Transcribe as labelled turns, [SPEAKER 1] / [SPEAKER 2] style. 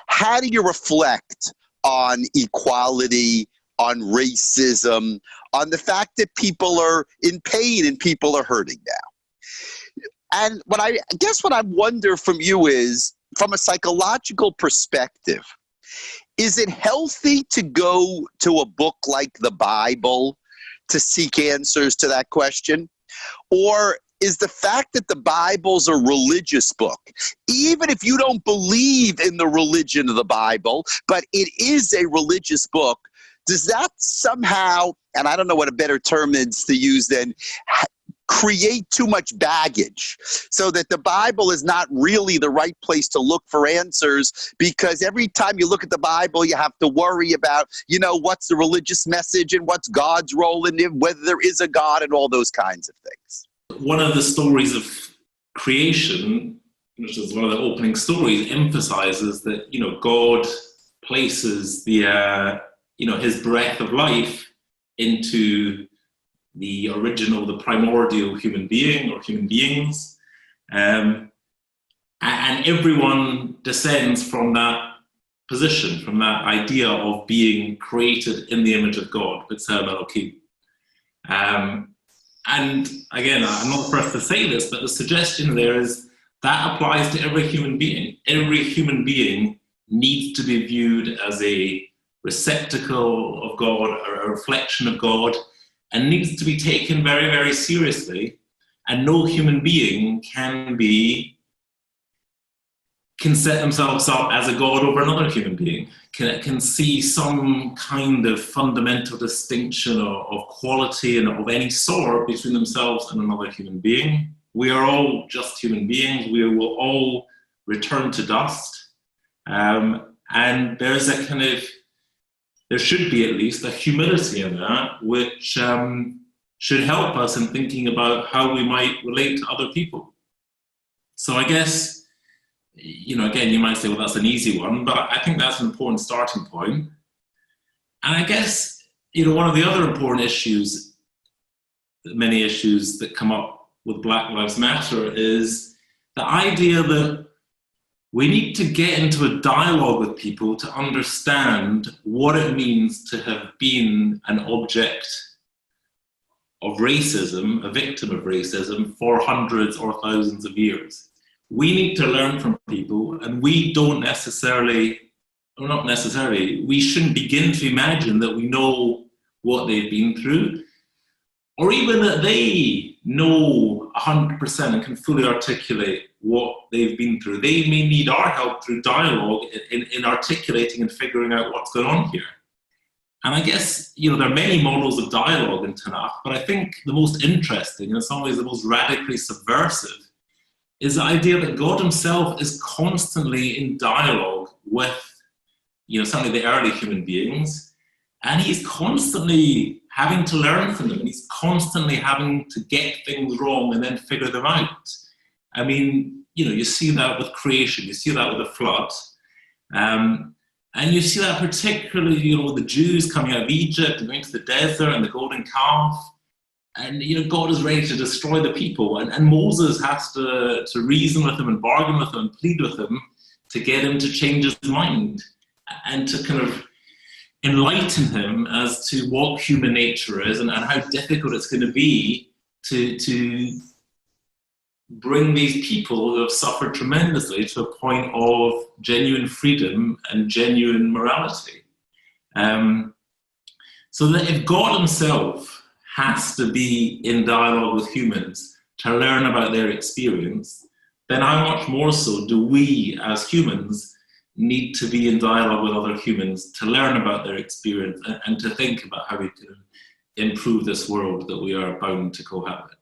[SPEAKER 1] how do you reflect on equality, on racism, on the fact that people are in pain and people are hurting now? And what I wonder from you is, from a psychological perspective, is it healthy to go to a book like the Bible to seek answers to that question? Or is the fact that the Bible's a religious book, even if you don't believe in the religion of the Bible, but it is a religious book, does that somehow, and I don't know what a better term is to use than, create too much baggage so that the Bible is not really the right place to look for answers, because every time you look at the Bible, you have to worry about, what's the religious message and what's God's role in it, whether there is a God and all those kinds of things.
[SPEAKER 2] One of the stories of creation, which is one of the opening stories, emphasizes that, God places the, his breath of life into the original, the primordial human being or human beings. And everyone descends from that position, from that idea of being created in the image of God. And again, I'm not the first to say this, but the suggestion there is that applies to every human being. Every human being needs to be viewed as a receptacle of God, or a reflection of God, and needs to be taken very, very seriously. And no human being can set themselves up as a god over another human being, can see some kind of fundamental distinction of quality and of any sort between themselves and another human being. We are all just human beings. We will all return to dust. And there's a kind of, there should be at least a humility in that, which should help us in thinking about how we might relate to other people. So I guess, again, you might say, well, that's an easy one, but I think that's an important starting point. And I guess, one of the other important issues, many issues that come up with Black Lives Matter, is the idea that we need to get into a dialogue with people to understand what it means to have been an object of racism, a victim of racism, for hundreds or thousands of years. We need to learn from people, and we don't necessarily, or not necessarily, we shouldn't begin to imagine that we know what they've been through, or even that they know 100% and can fully articulate what they've been through. They may need our help through dialogue in articulating and figuring out what's going on here. And I guess, there are many models of dialogue in Tanakh, but I think the most interesting, and in some ways the most radically subversive, is the idea that God himself is constantly in dialogue with, certainly the early human beings, and he's constantly having to learn from them, and he's constantly having to get things wrong and then figure them out. I mean, you see that with creation, you see that with the flood, and you see that particularly, with the Jews coming out of Egypt and going to the desert and the golden calf. And, God is ready to destroy the people. And Moses has to reason with them and bargain with them and plead with them to get him to change his mind and to kind of enlighten him as to what human nature is and how difficult it's going to be to bring these people who have suffered tremendously to a point of genuine freedom and genuine morality. So that if God himself has to be in dialogue with humans to learn about their experience, then how much more so do we as humans need to be in dialogue with other humans to learn about their experience and to think about how we can improve this world that we are bound to cohabit.